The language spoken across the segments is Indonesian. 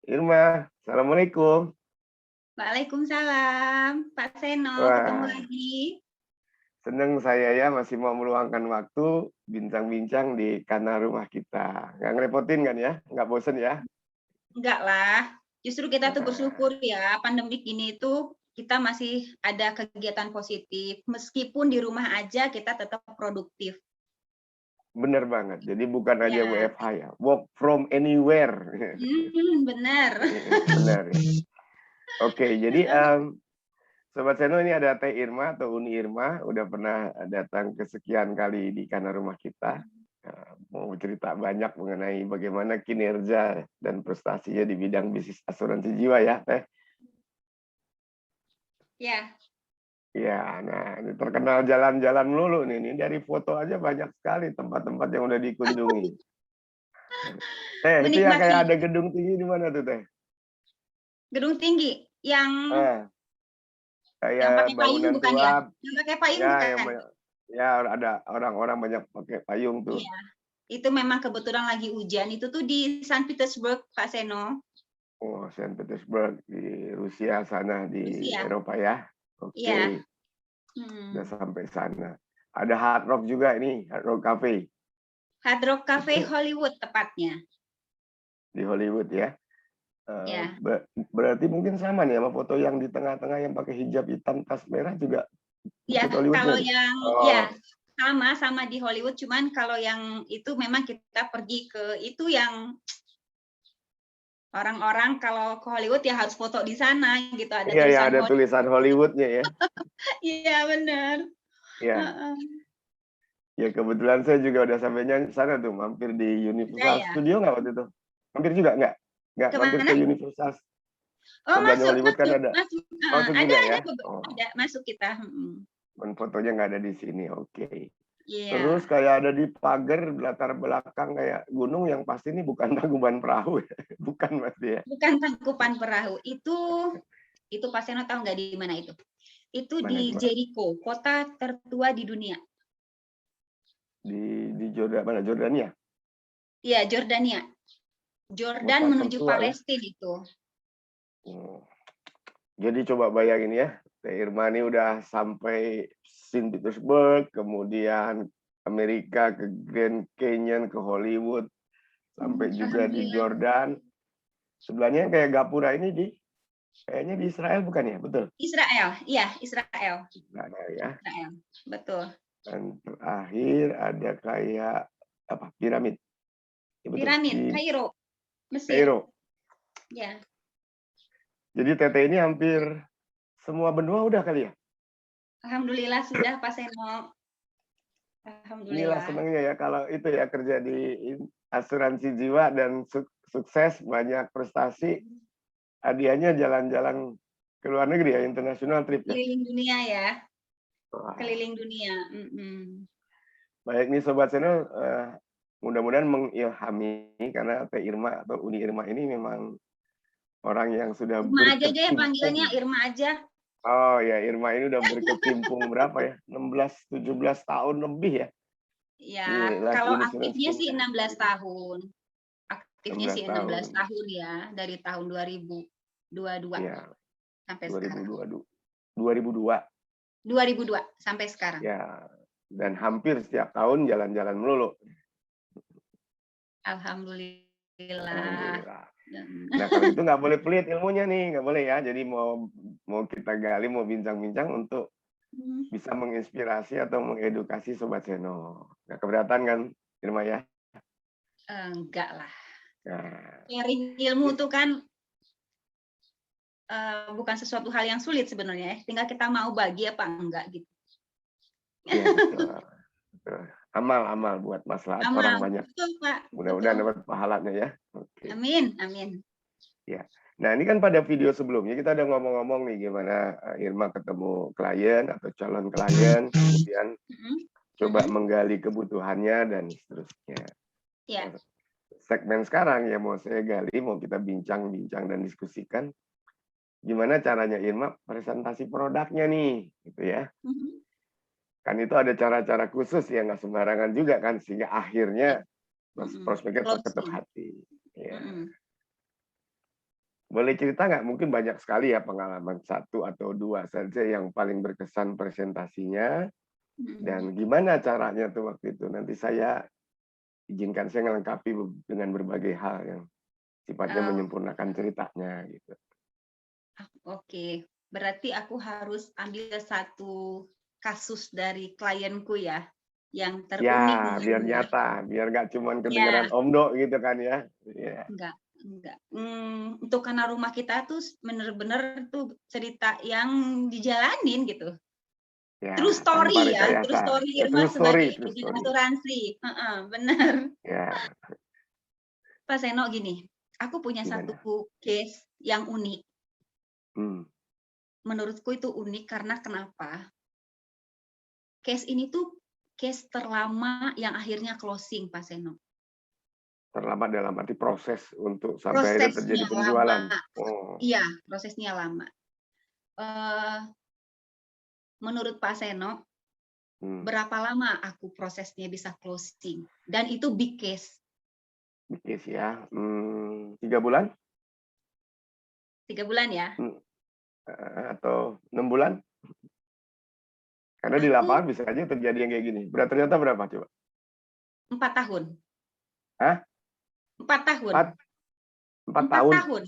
Irma, Assalamualaikum. Waalaikumsalam, Pak Seno, ketemu Wah, lagi. seneng saya ya masih mau meluangkan waktu bincang-bincang di kanal rumah kita. Nggak ngerepotin kan ya? Nggak bosen ya? Enggak lah, justru kita tuh Nah, bersyukur ya, pandemik ini tuh kita masih ada kegiatan positif. Meskipun di rumah aja kita tetap produktif. bener banget. Jadi bukan aja Ya, WFH ya, work from anywhere. benar. Benar ya. Oke, jadi Sobat Seno ini ada Teh Irma atau Uni Irma, udah pernah datang kesekian kali di kanal rumah kita. Mau cerita banyak mengenai bagaimana kinerja dan prestasinya di bidang bisnis asuransi jiwa ya, Teh. Ya, Ya, nah ini terkenal jalan-jalan melulu nih. Ini dari foto aja banyak sekali tempat-tempat yang udah dikunjungi. Teh, itu ya kayak menikmati ada gedung tinggi di mana tuh, Teh? gedung tinggi Ah, yang kayak pakai payung bangunan bukan ya? tua, Yang pakai payung ya yang bukan? banyak, ya ada orang-orang banyak pakai payung tuh. Iya, itu memang kebetulan lagi hujan. Itu tuh di Saint Petersburg, Pak Seno, Oh, Saint Petersburg di Rusia sana di Rusia. Eropa ya. Iya. Oke, udah Hmm. sampai sana. Ada Hard Rock juga ini, Hard Rock Cafe. Hard Rock Cafe Itu Hollywood tepatnya. di Hollywood ya. Ya. Berarti mungkin sama nih sama foto yang di tengah-tengah yang pakai hijab hitam tas merah juga Ya, ikut Hollywood kalau juga tuh. yang Oh, ya sama di Hollywood, cuman kalau yang itu memang kita pergi ke itu yang orang-orang kalau ke Hollywood ya harus foto di sana gitu, ada iya ya tulisan ada Hollywood. tulisan Hollywoodnya ya. Iya benar. Ya, Heeh. ya kebetulan saya juga udah sampai sana tuh, mampir di Udah Universal ya. Studio nggak waktu itu? Mampir juga nggak? Nggak mampir ke Kemana? Universal. Oh Sebelahnya masuk, Hollywood kan masuk, ada. masuk. Masuk Ada juga ya? Oh, ada masuk kita. Mm. fotonya nggak ada di sini. Oke. Terus Iya. kayak ada di pagar latar belakang kayak gunung yang pasti ini bukan Tangkuban Perahu ya. Bukan pasti ya. Bukan Tangkuban Perahu. Itu Pak Seno tahu nggak di mana itu? Itu Mana itu, di Pak? Jericho, kota tertua di dunia. Di Jordan mana? Jordania. Iya, Jordania. Jordan Kota menuju tertua ya. Palestina itu. Oh. Jadi coba bayangin ya, Teh Irma ini udah sampai Saint Petersburg, kemudian Amerika ke Grand Canyon, ke Hollywood, sampai juga di Alhamdulillah. Jordan. Sebelahnya kayak Gapura ini kayaknya di Israel bukan ya? Betul. Israel, iya Israel. Nah, ya. Israel, betul. Dan terakhir ada kayak apa? Piramid. Ya, betul. Piramid, Di Kairo, Mesir. Kairo. Ya, Jadi Teteh ini hampir semua benua udah kali ya? alhamdulillah sudah Pak Seno. Inilah Alhamdulillah. senangnya ya kalau itu ya kerja di asuransi jiwa dan sukses banyak prestasi, hadiahnya jalan-jalan ke luar negeri ya, internasional trip ya. Keliling dunia ya, Wah, keliling dunia. Mm-mm. baik nih Sobat Channel, mudah-mudahan mengilhami karena Teh Irma atau Uni Irma ini memang orang yang sudah Irma aja aja ya panggilnya, berkecimpung. Irma aja. Oh ya, Irma ini udah berkecimpung berapa ya? 16, 17 tahun lebih ya Ya, di life kalau insurance aktifnya sih industry. 16 tahun. Aktifnya 16 sih 16 tahun. tahun ya, dari tahun 2022 Ya, sampai sekarang. 2022. 2002 2002 sampai sekarang. ya, dan hampir setiap tahun jalan-jalan melulu. Alhamdulillah. Alhamdulillah. Nah kalau gitu nggak boleh pelit ilmunya nih, nggak boleh ya. Jadi mau mau kita gali, mau bincang-bincang untuk bisa menginspirasi atau mengedukasi Sobat Seno. Nggak keberatan kan, Irma ya? Enggak lah. Nah, Sharing ilmu itu kan bukan sesuatu hal yang sulit sebenarnya ya. Tinggal kita mau bagi apa enggak gitu. ya betul. Betul. Amal-amal buat maslahat orang Amal. banyak. Betul, Pak. Mudah-mudahan Betul. dapat pahalanya ya. Oke. Amin, amin. Ya. Nah, ini kan pada video sebelumnya kita udah ngomong-ngomong nih gimana Irma ketemu klien atau calon klien, kemudian Mm-mm. coba Mm-mm. menggali kebutuhannya dan seterusnya. Ya. Nah, segmen sekarang ya mau saya gali, mau kita bincang-bincang dan diskusikan gimana caranya Irma presentasi produknya nih, gitu ya. Mm-mm. Kan itu ada cara-cara khusus yang nggak sembarangan juga kan, sehingga Ya. akhirnya Mm-mm. prospeknya terketuk Closing. hati. Ya. Mm-mm. Boleh cerita nggak? Mungkin banyak sekali ya pengalaman, satu atau dua saja yang paling berkesan presentasinya, dan gimana caranya tuh waktu itu. Nanti saya izinkan saya melengkapi dengan berbagai hal yang sifatnya Oh, menyempurnakan ceritanya gitu. oke. Berarti aku harus ambil satu kasus dari klienku ya, yang Ya, terunik biar mungkin ya. nyata, biar nggak cuma kedengeran Ya, omdo gitu kan ya. Iya. enggak, enggak. Untuk karena rumah kita tuh bener-bener tuh cerita yang dijalanin gitu. True Ya, tanpa story ya, true rekayasa. story Ya, Irma true sebagai story, true agen story. asuransi. Heeh, benar. Ya, Pak Seno gini, aku punya satu gimana? case yang unik. Hmm, Menurutku itu unik karena kenapa? Case ini tuh case terlama yang akhirnya closing, Pak Seno. terlambat dalam arti proses untuk sampai akhirnya terjadi Prosesnya penjualan. lama. Oh, Iya, prosesnya lama. Eh, menurut Pak Seno, hmm. berapa lama aku prosesnya bisa closing? Dan itu big case. Bikis ya. 3 bulan? 3 bulan ya. Atau 6 bulan? Karena di Aku lapangan bisa aja terjadi yang kayak gini. Berat ternyata berapa coba? 4 tahun. Hah? 4 tahun. 4 4 tahun. tahun.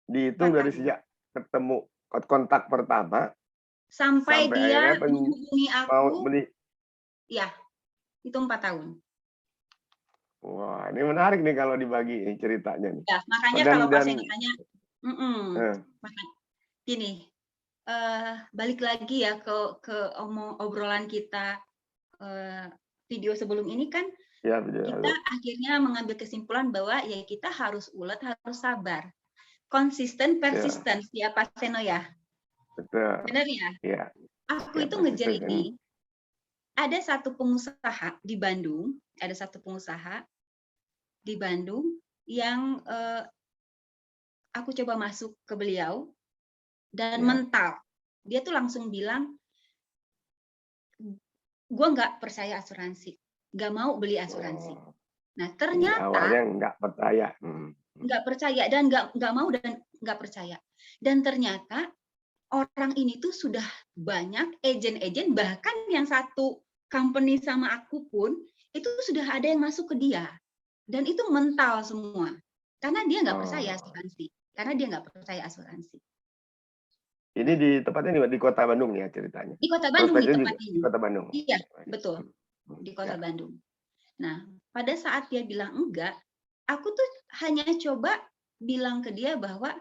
Dihitung 4 dari tahun. sejak ketemu kontak pertama Sampai sampai dia akhirnya menghubungi mau aku, beli. ya, itu 4 tahun. Wah, ini menarik nih kalau dibagi nih ceritanya nih. Ya, makanya Dan kalau Pak dan Seno tanya, eh, makanya gini, balik lagi ya ke obrolan kita video sebelum ini kan, ya video kita lalu. akhirnya mengambil kesimpulan bahwa ya kita harus ulet, harus sabar, konsisten, Ya, persisten, ya Pak Seno ya, betul. benar ya. Ya, Aku ya itu ngejar persisten ini. ini, ada satu pengusaha di Bandung, ada satu pengusaha di Bandung yang aku coba masuk ke beliau dan Ya. mental. Dia tuh langsung bilang, gue nggak percaya asuransi, nggak mau beli asuransi. Oh, Nah ini ternyata awalnya nggak percaya. nggak percaya dan nggak mau dan nggak percaya. Dan ternyata orang ini tuh sudah banyak agen-agen, bahkan yang satu company sama aku pun itu sudah ada yang masuk ke dia. Dan itu mental semua. Karena dia nggak percaya Oh, asuransi. Karena dia nggak percaya asuransi. ini di tempatnya di Kota Bandung ya ceritanya. Di Kota Bandung nih Prospeknya juga tempatnya di ini. Kota Bandung. Iya, betul. Di Ya. Kota Bandung. Nah, pada saat dia bilang enggak, aku tuh hanya coba bilang ke dia bahwa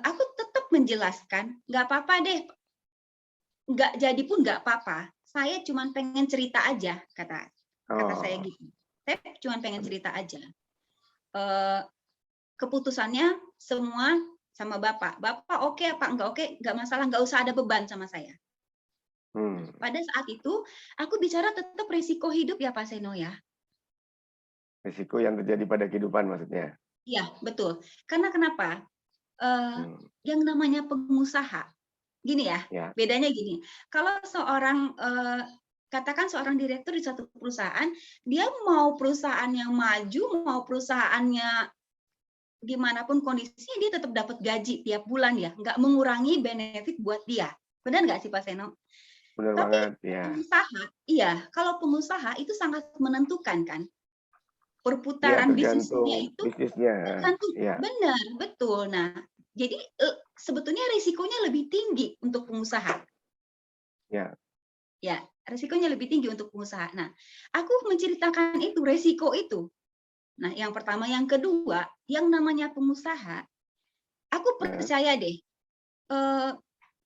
aku tetap menjelaskan, nggak apa-apa deh, nggak jadi pun nggak apa-apa. Saya cuma pengen cerita aja, kata saya Oh, gitu. Saya cuma pengen cerita aja. Keputusannya semua sama Bapak. Bapak oke apa nggak masalah, nggak usah ada beban sama saya. Pada saat itu, aku bicara tetap risiko hidup ya Pak Seno ya. risiko yang terjadi pada kehidupan maksudnya. Iya, betul. Karena kenapa? Hmm, Yang namanya pengusaha, gini ya, ya. bedanya gini. Kalau seorang, katakan seorang direktur di satu perusahaan, dia mau perusahaan yang maju, mau perusahaannya gimana pun kondisinya, dia tetap dapat gaji tiap bulan ya, nggak mengurangi benefit buat dia. Benar nggak sih Pak Seno? Benar Tapi banget ya. pengusaha, iya, kalau pengusaha itu sangat menentukan kan. Ya Perputaran bisnisnya tergantung itu bisnisnya. tergantung, Ya, benar, betul. Nah, jadi sebetulnya risikonya lebih tinggi untuk pengusaha. ya. Ya, risikonya lebih tinggi untuk pengusaha. Nah, aku menceritakan itu, risiko itu. Nah, yang pertama, yang kedua, yang namanya pengusaha, aku Ya. percaya deh,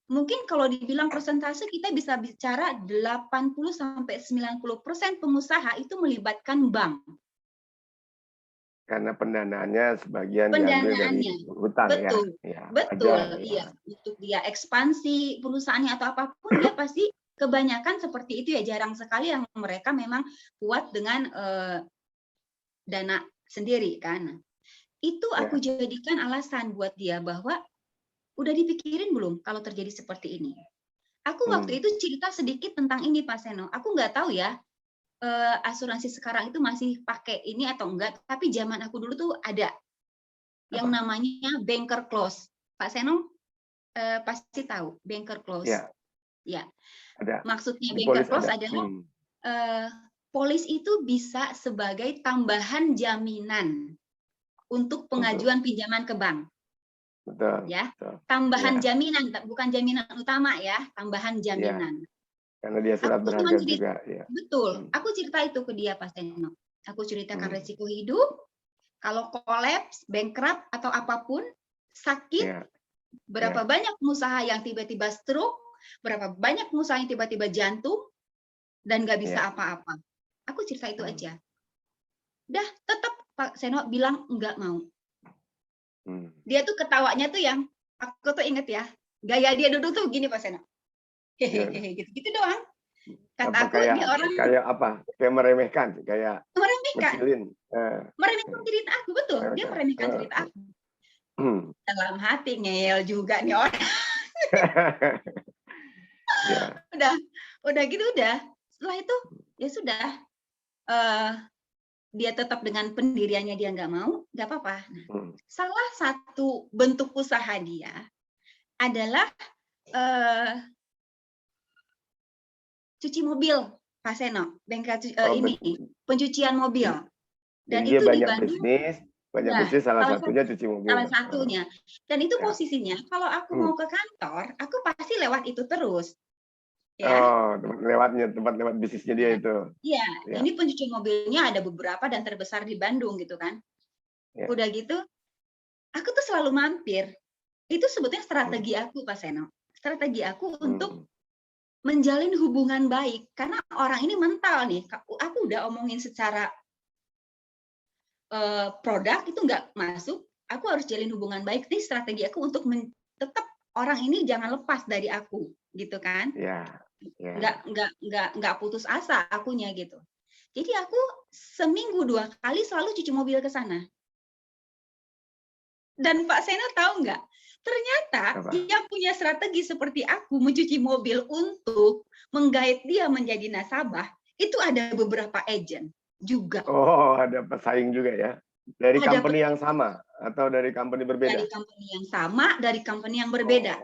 mungkin kalau dibilang persentase kita bisa bicara 80-90% pengusaha itu melibatkan bank. Karena pendanaannya sebagian diambil dari Pendanaannya, hutang ya. betul, Ya, wajar betul, ya. iya. Untuk dia ekspansi perusahaannya atau apapun, dia pasti kebanyakan seperti itu ya. Jarang sekali yang mereka memang kuat dengan dana sendiri kan. Itu aku Ya. jadikan alasan buat dia bahwa udah dipikirin belum kalau terjadi seperti ini. Aku waktu itu cerita sedikit tentang ini Pak Seno. Aku nggak tahu ya asuransi sekarang itu masih pakai ini atau enggak, tapi zaman aku dulu tuh ada. yang namanya banker clause. Pak Seno pasti tahu banker clause. Ya, Ya, ada. maksudnya Di banker polis clause ada. adalah polis itu bisa sebagai tambahan jaminan untuk pengajuan pinjaman ke bank. Betul. Ya, Betul. tambahan Ya, jaminan, bukan jaminan utama ya, tambahan ya. jaminan. Karena dia surat Aku cuma berharga cerita, juga. Ya. betul. Aku cerita itu ke dia Pak Seno. Aku ceritakan Hmm. resiko hidup, kalau kolaps, bankrupt atau apapun, sakit, Ya. berapa banyak pengusaha yang tiba-tiba stroke, berapa banyak pengusaha yang tiba-tiba jantung, dan nggak bisa Ya. apa-apa. Aku cerita itu aja. Dah, tetap Pak Seno bilang nggak mau. Dia tuh ketawanya tuh yang, aku tuh inget ya, gaya dia duduk tuh gini Pak Seno. Hehehe, gitu-gitu doang. Kata Apa, aku, kayak, dia orang kayak apa? Kayak meremehkan, kayak meremehkan. ngecilin. Meremehkan cerita aku, betul. Dia meremehkan cerita aku. Dalam hati ngeyel juga nih orang. Ya. Udah gitu udah. Setelah itu ya sudah. Dia tetap dengan pendiriannya, dia nggak mau, nggak apa-apa. Nah, salah satu bentuk usaha dia adalah cuci mobil, Pak Seno. Bengkel ini pencucian mobil. Dan jadi itu dia di banyak Bandung. bisnis, salah satunya cuci mobil. Salah satunya. Dan itu posisinya kalau aku mau ke kantor, aku pasti lewat itu terus. Ya. Oh, tempat lewat bisnisnya dia itu. Iya, ini pencuci mobilnya ada beberapa dan terbesar di Bandung gitu kan. Ya. Udah gitu, aku tuh selalu mampir. Itu sebetulnya strategi aku, Pak Seno. Strategi aku untuk menjalin hubungan baik. Karena orang ini mental nih. Aku udah omongin secara produk itu nggak masuk. Aku harus jalin hubungan baik. Ini strategi aku untuk tetap orang ini jangan lepas dari aku, gitu kan? Iya. Nggak putus asa akunya gitu. Jadi aku seminggu 2 kali selalu cuci mobil ke sana. Dan Pak Seno tahu nggak? Ternyata yang punya strategi seperti aku mencuci mobil untuk menggait dia menjadi nasabah, itu ada beberapa agent juga. Oh, ada pesaing juga ya? Dari company yang sama atau dari company berbeda? Dari company yang sama, dari company yang berbeda.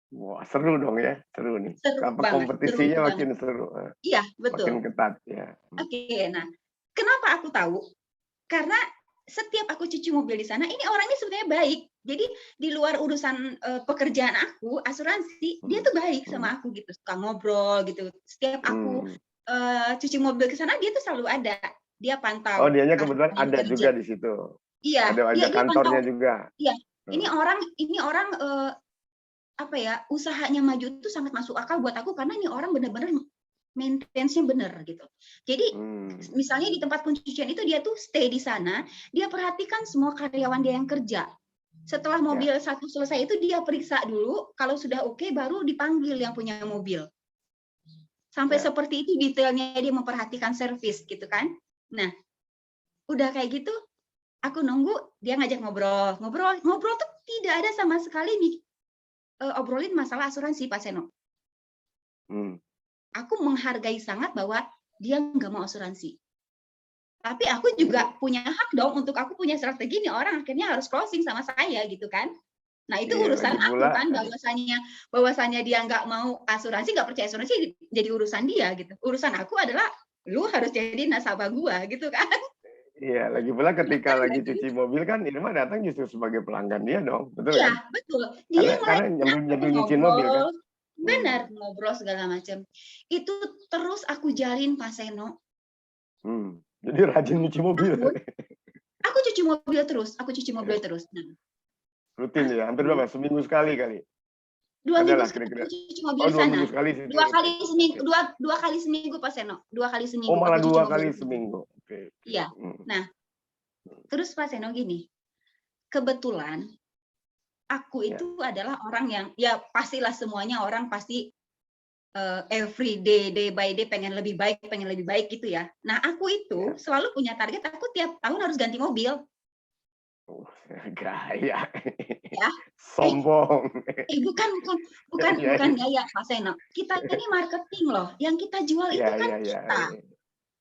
Wah, seru dong ya, seru nih. Seru banget, kompetisinya makin seru. Iya, betul. Makin ketat ya. Oke, nah, kenapa aku tahu? Karena setiap aku cuci mobil di sana, ini orangnya sebenarnya baik. Jadi di luar urusan pekerjaan aku, asuransi, dia tuh baik sama aku gitu, suka ngobrol gitu. Setiap aku cuci mobil ke sana, dia tuh selalu ada. Dia pantau. Oh, dianya kebetulan ada kerja juga di situ. Iya, ada kantornya pantau, juga. Iya, ini orang apa ya, usahanya maju itu sangat masuk akal buat aku karena ini orang benar-benar maintenance-nya benar gitu. Jadi misalnya di tempat pencucian itu dia tuh stay di sana, dia perhatikan semua karyawan dia yang kerja. Setelah mobil satu selesai itu dia periksa dulu, kalau sudah oke baru dipanggil yang punya mobil. Sampai seperti itu detailnya dia memperhatikan servis gitu kan. Nah, udah kayak gitu, aku nunggu dia ngajak ngobrol tuh tidak ada sama sekali nih obrolin masalah asuransi Pak Seno. Aku menghargai sangat bahwa dia nggak mau asuransi. Tapi aku juga punya hak dong untuk aku punya strategi nih orang akhirnya harus closing sama saya gitu kan. Nah itu urusan aku kan bahwasanya dia nggak mau asuransi, nggak percaya asuransi jadi urusan dia gitu. Urusan aku adalah lu harus jadi nasabah gua gitu kan. Iya, lagi pula ketika lagi cuci mobil kan Irma datang justru sebagai pelanggan dia dong, betul kan? Iya, betul. Dia karena nyambil nyuciin mobil kan? Benar, ngobrol segala macam. Itu terus aku jalin Pak Seno. Jadi rajin nyuci mobil. Aku cuci mobil terus. Nah, rutin ya, hampir berapa? Seminggu sekali kali? 2 minggu sekali cuci mobil di sana. 2 kali seminggu Pak Seno. 2 kali seminggu. Oh, malah 2 kali seminggu. Oke. Iya. Nah, terus Pak Seno gini, kebetulan aku itu adalah orang yang ya pastilah semuanya orang pasti every day by day pengen lebih baik gitu ya. Nah, aku itu selalu punya target, aku tiap tahun harus ganti mobil. Gaya. Ya. Sombong. Bukan gaya Pak Seno. Kita ini marketing loh. Yang kita jual itu kan kita.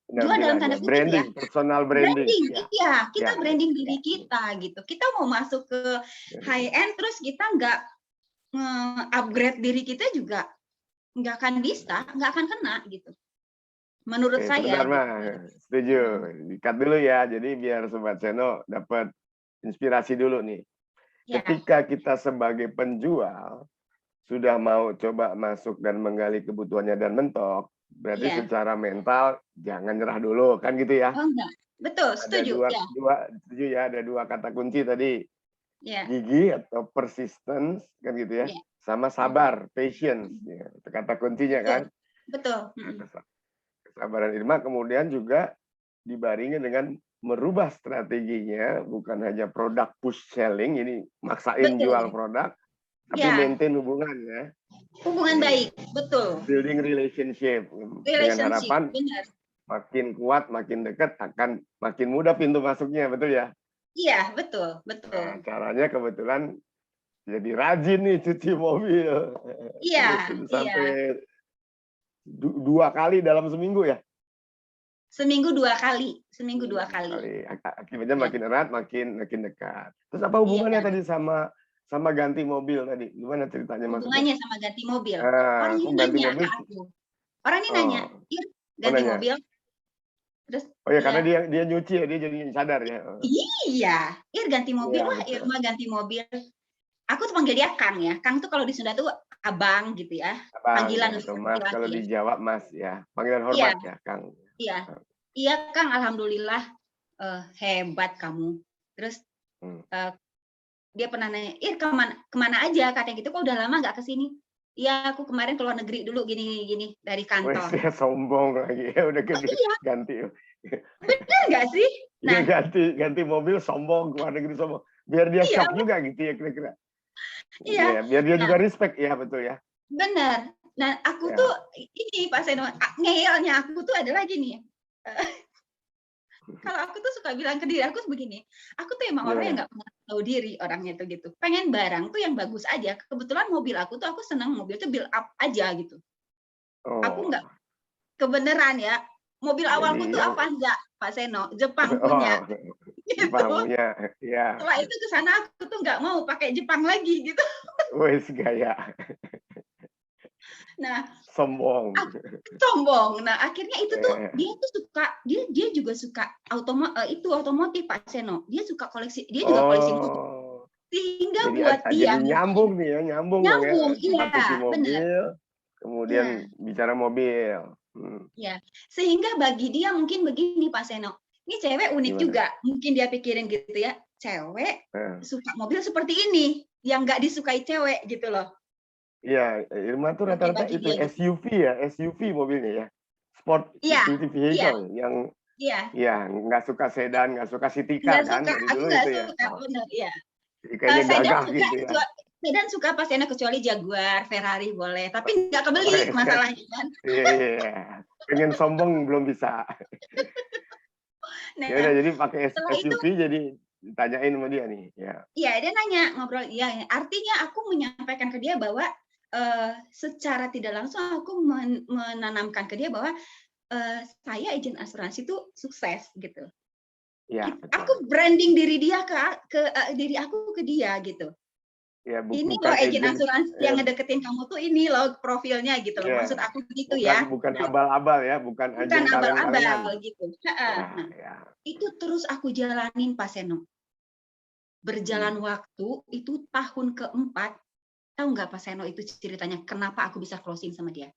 jual dalam penampilannya, tanda kutip ya, branding, personal branding, branding, ya, iya, ya, kita branding diri kita gitu. Kita mau masuk ke high end terus kita nggak upgrade diri kita juga nggak akan bisa, nggak akan kena gitu. Menurut Oke, saya. sebentar Gitu. mah, setuju. Dikat dulu ya, jadi biar Sobat Seno dapat inspirasi dulu nih. Ya. Ketika kita sebagai penjual sudah mau coba masuk dan menggali kebutuhannya dan mentok, berarti Ya. secara mental jangan nyerah dulu, kan gitu ya? Oh enggak, betul, setuju. Setuju ya, ada dua kata kunci tadi, Ya. gigi atau persistence, kan gitu ya, Ya. sama sabar, patience, ya, itu kata kuncinya kan. Betul. Kesabaran Irma kemudian juga dibaringin dengan merubah strateginya, bukan hanya produk push selling, ini maksain Betul. jual produk, tapi Ya. maintain hubungan ya. Hubungan baik, betul. Building relationship dengan harapan benar. makin kuat, makin dekat akan makin mudah pintu masuknya, betul ya? Iya, betul, betul. Nah, caranya kebetulan jadi rajin nih cuci mobil. Iya, Terus sampai 2 kali dalam seminggu ya? Seminggu 2 kali, seminggu 2 kali. Akibatnya makin erat, makin dekat. Terus apa hubungannya tadi sama ganti mobil tadi? Gimana ceritanya maksudnya? Hubungannya sama ganti mobil. Orang ini ganti nanya mobil? ke aku. Orang ini nanya, ganti mobil. Terus oh ya, karena dia nyuci ya, dia jadi sadar ya. Iya, ganti mobil lah, Irma ganti mobil. Aku tuh panggil dia Kang ya. Kang tuh kalau di Sunda tuh abang gitu ya. Abang, Panggilan atau untuk Mas, kalau di Jawa Mas ya. Panggilan hormat ya, Kang. Iya. Iya, Kang, alhamdulillah hebat kamu. Terus dia pernah nanya, kemana aja katanya gitu, kok udah lama nggak kesini? Iya, aku kemarin keluar negeri dulu gini dari kantor. Wes, sombong lagi ya, udah ganti. Bener nggak sih? Nah, ganti mobil sombong, keluar negeri sombong. Biar dia shock juga gitu ya kira-kira. Iya, biar dia juga respect ya, betul ya. Benar. Nah, aku tuh ini Pak Seno, ngeyelnya aku tuh adalah gini. Kalau aku tuh suka bilang ke diri aku begini, aku tuh emang orang yang nggak pernah tahu diri orangnya tuh gitu. Pengen barang tuh yang bagus aja. Kebetulan mobil aku tuh aku senang mobil tuh build up aja gitu. Aku nggak kebenaran ya. Mobil awalku tuh apa enggak, Pak Seno? Jepang punya. Jepang punya, ya. Setelah itu ke sana aku tuh nggak mau pakai Jepang lagi gitu. Wes, gaya. Nah, sombong. Nah, akhirnya itu tuh dia tuh suka, dia juga suka otomotif Pak Seno. Dia suka koleksi, dia juga koleksi mobil. Sehingga jadi buat dia nyambung nih ya, nyambung ya. Iya, cuci mobil, benar. kemudian bicara mobil. Ya, sehingga bagi dia mungkin begini Pak Seno. Ini cewek unik juga. Mungkin dia pikirin gitu ya, cewek suka mobil seperti ini, yang nggak disukai cewek gitu loh. Iya, Irma tuh rata-rata itu SUV ya, SUV mobilnya ya. Sport utility vehicle yang nggak suka sedan, nggak suka city car kan. Aku nggak suka, benar ya. Sedan suka pas enak, kecuali Jaguar, Ferrari boleh, tapi nggak kebeli masalahnya kan. Iya, pengen sombong belum bisa. Nah, ya udah, jadi pakai SUV jadi ditanyain sama dia nih. Iya, dia nanya, ngobrol. Iya, artinya aku menyampaikan ke dia bahwa secara tidak langsung aku menanamkan ke dia bahwa saya agen asuransi itu sukses gitu. Ya, aku branding diri dia ke diri aku ke dia gitu. Ya, ini loh agen asuransi yang ngedeketin kamu tuh ini loh profilnya gitu loh. Maksud aku begitu ya. Bukan abal-abal ya, bukan abal-abal gitu. Itu terus aku jalanin Pak Seno. Berjalan waktu itu tahun keempat. Tahu nggak Pak Seno itu ceritanya kenapa aku bisa closing sama dia?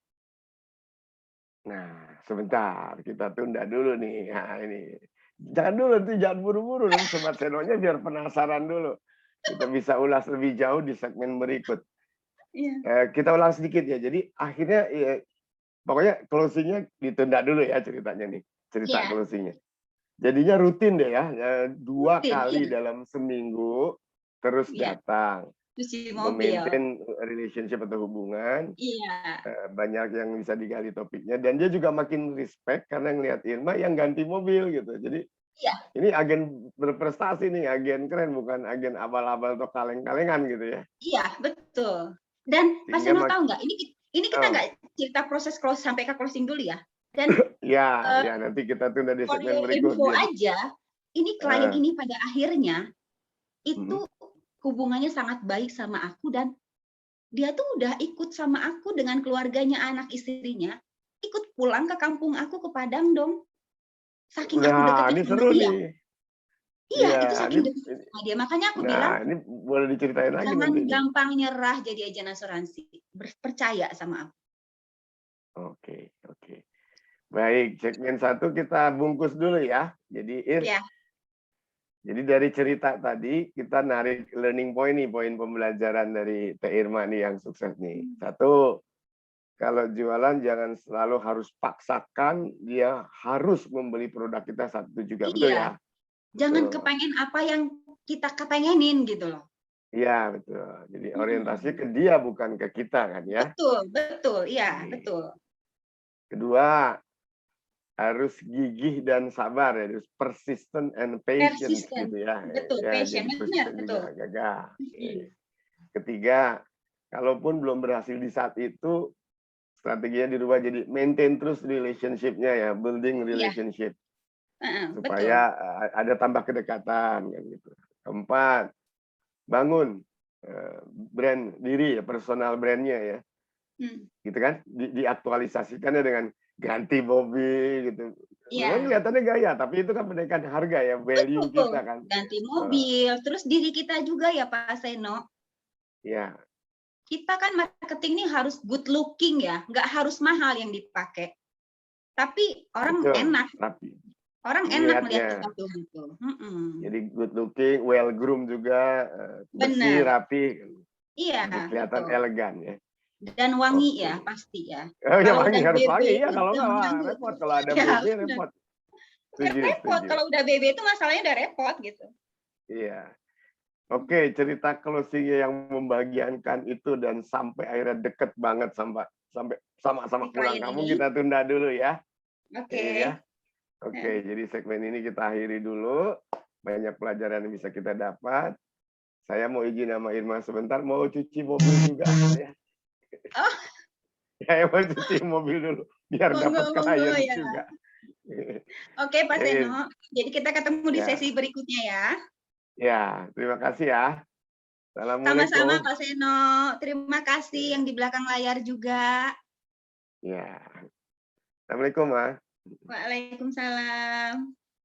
Nah, sebentar, kita tunda dulu nih. Nah, ini. Jangan dulu tuh, jangan buru-buru nih Sobat Senonya biar penasaran dulu. Kita bisa ulas lebih jauh di segmen berikut. Kita ulang sedikit ya. Jadi akhirnya pokoknya closingnya ditunda dulu ya ceritanya nih. Cerita closingnya. Jadinya rutin deh ya. 2 kali dalam seminggu terus datang. Memaintain relationship atau hubungan. Banyak yang bisa digali topiknya. Dan dia juga makin respect karena ngelihat Irma yang ganti mobil gitu. Jadi ini agen berprestasi nih, agen keren, bukan agen abal-abal atau kaleng-kalengan gitu ya. Iya, betul. Dan Mas Seno tahu nggak, ini kita nggak cerita proses close sampai ke closing dulu ya. Dan Ya, ya nanti kita tunda di for segmen your info berikutnya. aja, ini klien Ah, ini pada akhirnya mhm. itu hubungannya sangat baik sama aku dan dia tuh udah ikut sama aku dengan keluarganya, anak istrinya, ikut pulang ke kampung aku ke Padang dong. Saking aku Nah, deketnya ini sama seru dia. nih. Iya, Iya, itu ini saking deketnya sama dia. Makanya aku nah, bilang, ini boleh diceritain lagi jangan nanti nih. gampang nyerah jadi agen asuransi. Percaya sama aku. Oke, oke. Baik, segmen satu kita bungkus dulu ya. Ya, Jadi dari cerita tadi kita narik learning point nih, poin pembelajaran dari Teh Irma nih yang sukses nih. Satu, kalau jualan jangan selalu harus paksakan dia harus membeli produk kita satu juga, betul iya. ya? Jangan Betul. kepengen apa yang kita kepengenin gitu loh. Iya, betul. Jadi orientasinya Mm-mm. ke dia bukan ke kita kan ya. Betul, betul, iya, Oke. betul. Kedua, harus gigih dan sabar ya, harus persistent and patience Persisten. gitu ya. Betul, Ya, passion. jadi Benar, persisten betul. juga gagah. Mm-mm. Oke. Ketiga, kalaupun belum berhasil di saat itu, strateginya dirubah jadi maintain terus relationship-nya ya, building Iya, relationship betul. supaya ada tambah kedekatan kan gitu. Keempat, bangun brand diri ya, personal brandnya ya, Hmm. gitu kan? Diaktualisasikannya dengan ganti mobil gitu. Memang Iya, kelihatannya gaya, tapi itu kan menaikkan harga ya, value betul. kita kan. Ganti Eh, mobil, terus diri kita juga ya Pak Seno. ya, Kita kan marketing ini harus good looking ya, nggak harus mahal yang dipakai. Tapi betul. Rapi. orang enak melihat kita Dilihatnya. tuh gitu. Mm-mm. Jadi good looking, well groomed juga, bersih, Benar, rapi, iya jadi kelihatan betul. elegan ya. Dan wangi ya Oke. pasti ya. Oh ya Kalau wangi, udah harus BB wangi itu ya, kalau udah nggak wah, mengganggu repot tuh. kalau ada Ya BB benar. repot. Setuju, Repot setuju. kalau udah BB itu masalahnya udah repot gitu. Iya. Oke, cerita closing yang membahagiakan itu dan sampai akhirnya deket banget sampai Si sama-sama pulang klien kampung ini. kita tunda dulu ya. Oke. Ya. Oke, jadi segmen ini kita akhiri dulu. Banyak pelajaran yang bisa kita dapat. Saya mau izin sama Irma sebentar, mau cuci mobil juga. Ya. Oh, Saya mau cuci mobil dulu, biar monggo dapat monggo klien ya. juga. Oke Pak Eh, Seno. Jadi kita ketemu di ya, sesi berikutnya ya. ya, terima kasih ya. Sama-sama Assalamualaikum. Pak Seno. Terima kasih yang Ya, di belakang layar juga. ya. Assalamualaikum, Mas. Waalaikumsalam.